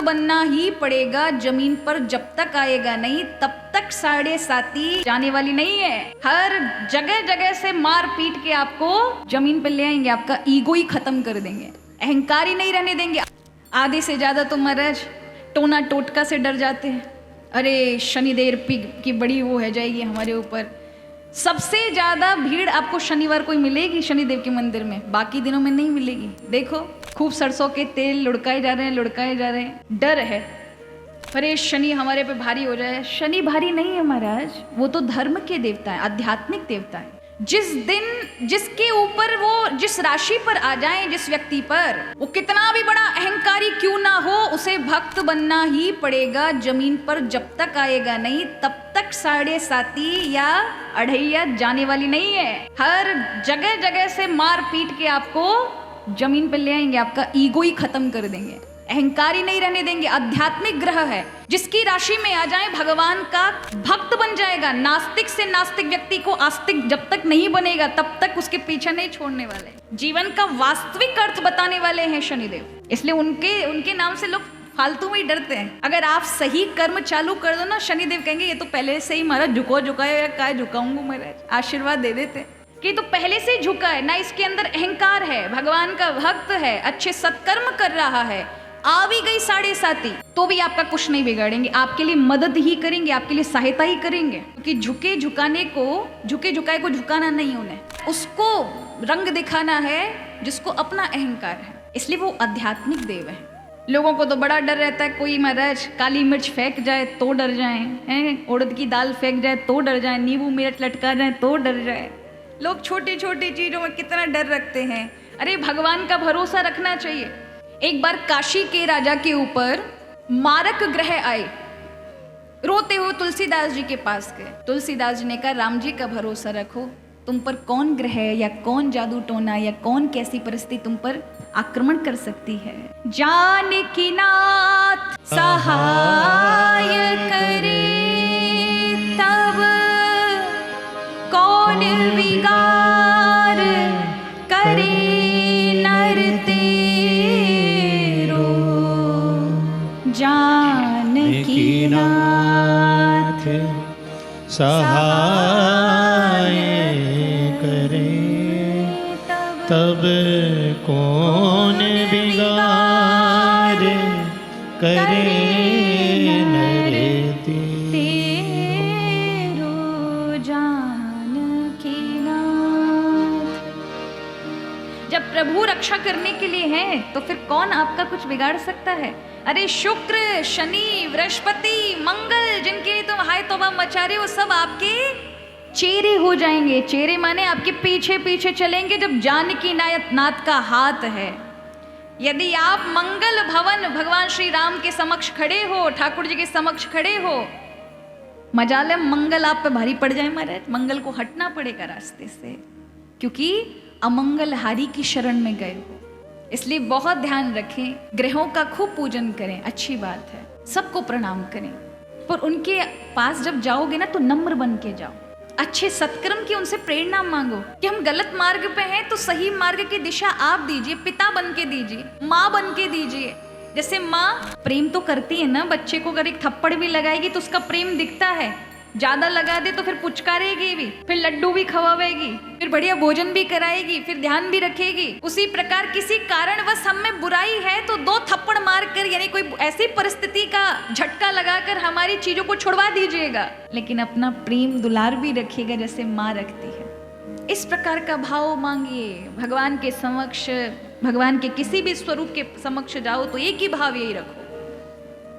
बनना ही पड़ेगा, जमीन पर जब तक आएगा नहीं तब तक 7.5 जाने वाली नहीं है। हर जगह जगह से मार पीट के आपको जमीन पर ले आएंगे, आपका ईगो ही खत्म कर देंगे, अहंकार ही नहीं रहने देंगे। आधे से ज्यादा तो महाराज टोना टोटका से डर जाते हैं, अरे शनिदेव की बड़ी वो है जाएगी हमारे ऊपर। सबसे ज्यादा भीड़ आपको शनिवार को ही मिलेगी शनिदेव के मंदिर में, बाकी दिनों में नहीं मिलेगी। देखो खूब सरसों के तेल लुढ़काए जा रहे हैं, डर है अरे शनि हमारे पे भारी हो जाए। शनि भारी नहीं है महाराज, वो तो धर्म के देवता है, आध्यात्मिक देवता है। जिस दिन जिसके ऊपर वो जिस राशि पर आ जाए, जिस व्यक्ति पर, वो कितना भी बड़ा अहंकारी क्यों ना हो, उसे भक्त बनना ही पड़ेगा। जमीन पर जब तक आएगा नहीं तब तक 7.5 या 2.5 जाने वाली नहीं है। हर जगह जगह से मार पीट के आपको जमीन पर ले आएंगे, आपका ईगो ही खत्म कर देंगे, अहंकार ही नहीं रहने देंगे। आध्यात्मिक ग्रह है, जिसकी राशि में आ जाए भगवान का भक्त बन जाएगा। नास्तिक से नास्तिक व्यक्ति को आस्तिक जब तक नहीं बनेगा तब तक उसके पीछे नहीं छोड़ने वाले, जीवन का वास्तविक अर्थ बताने वाले हैं शनिदेव। इसलिए उनके नाम से लोग फालतू में ही डरते हैं। अगर आप सही कर्म चालू कर दो ना, शनिदेव कहेंगे ये तो पहले से ही महाराज झुकाए या काय झुकाऊंगा महाराज, आशीर्वाद दे देते कि तो पहले से ही झुका है ना, इसके अंदर अहंकार है, भगवान का भक्त है, अच्छे सत्कर्म कर रहा है। आ भी गई 7.5 तो भी आपका कुछ नहीं बिगाड़ेंगे, आपके लिए मदद ही करेंगे, आपके लिए सहायता ही करेंगे। क्योंकि झुके झुकाए को झुकाना नहीं, उन्हें उसको रंग दिखाना है जिसको अपना अहंकार है। इसलिए वो आध्यात्मिक देव है। लोगों को तो बड़ा डर रहता है, कोई महाराज काली मिर्च फेंक जाए तो डर जाए, हैं उड़द की दाल फेंक जाए तो डर जाए, नींबू मिर्च लटका जाए तो डर जाए। लोग छोटी छोटी चीजों में कितना डर रखते हैं। अरे भगवान का भरोसा रखना चाहिए। एक बार काशी के राजा के ऊपर मारक ग्रह आए, रोते हुए तुलसीदास जी के पास गए। तुलसीदास जी ने कहा राम जी का भरोसा रखो, तुम पर कौन ग्रह या कौन जादू टोना या कौन कैसी परिस्थिति तुम पर आक्रमण कर सकती है। जानकी नाथ सहाय करे तब कौन विगार करे नर तेरो। जानकी नाथ सहाय करे तब कौन बिगाड़ करे नर तेरो। जानकी नाथ। जब प्रभु रक्षा करने के लिए है तो फिर कौन आपका कुछ बिगाड़ सकता है। अरे शुक्र शनि बृहस्पति मंगल जिनके लिए तुम हाय तौबा मचा रहे हो, सब आपके चेहरे हो जाएंगे। चेहरे माने आपके पीछे पीछे चलेंगे जब जानकी नाथ का हाथ है। यदि आप मंगल भवन भगवान श्री राम के समक्ष खड़े हो, ठाकुर जी के समक्ष खड़े हो, मजाल मंगल आप पे भारी पड़ जाए महाराज, मंगल को हटना पड़ेगा रास्ते से, क्योंकि अमंगलहारी की शरण में गए हो। इसलिए बहुत ध्यान रखें, ग्रहों का खूब पूजन करें, अच्छी बात है, सबको प्रणाम करें, पर उनके पास जब जाओगे ना तो नम्र बन के जाओ, अच्छे सत्कर्म की उनसे प्रेरणा मांगो कि हम गलत मार्ग पे हैं तो सही मार्ग की दिशा आप दीजिए, पिता बन के दीजिए, माँ बन के दीजिए। जैसे माँ प्रेम तो करती है ना, बच्चे को अगर एक थप्पड़ भी लगाएगी तो उसका प्रेम दिखता है, ज्यादा लगा दे तो फिर पुचकारेगी भी, फिर लड्डू भी खवाएगी, फिर बढ़िया भोजन भी कराएगी, फिर ध्यान भी रखेगी। उसी प्रकार किसी कारणवश हम में बुराई है तो 2 थप्पड़ मारकर, यानी कोई ऐसी परिस्थिति का झटका लगाकर हमारी चीजों को छुड़वा दीजिएगा, लेकिन अपना प्रेम दुलार भी रखिएगा जैसे माँ रखती है। इस प्रकार का भाव मांगिए भगवान के समक्ष। भगवान के किसी भी स्वरूप के समक्ष जाओ तो एक ही भाव यही रखो,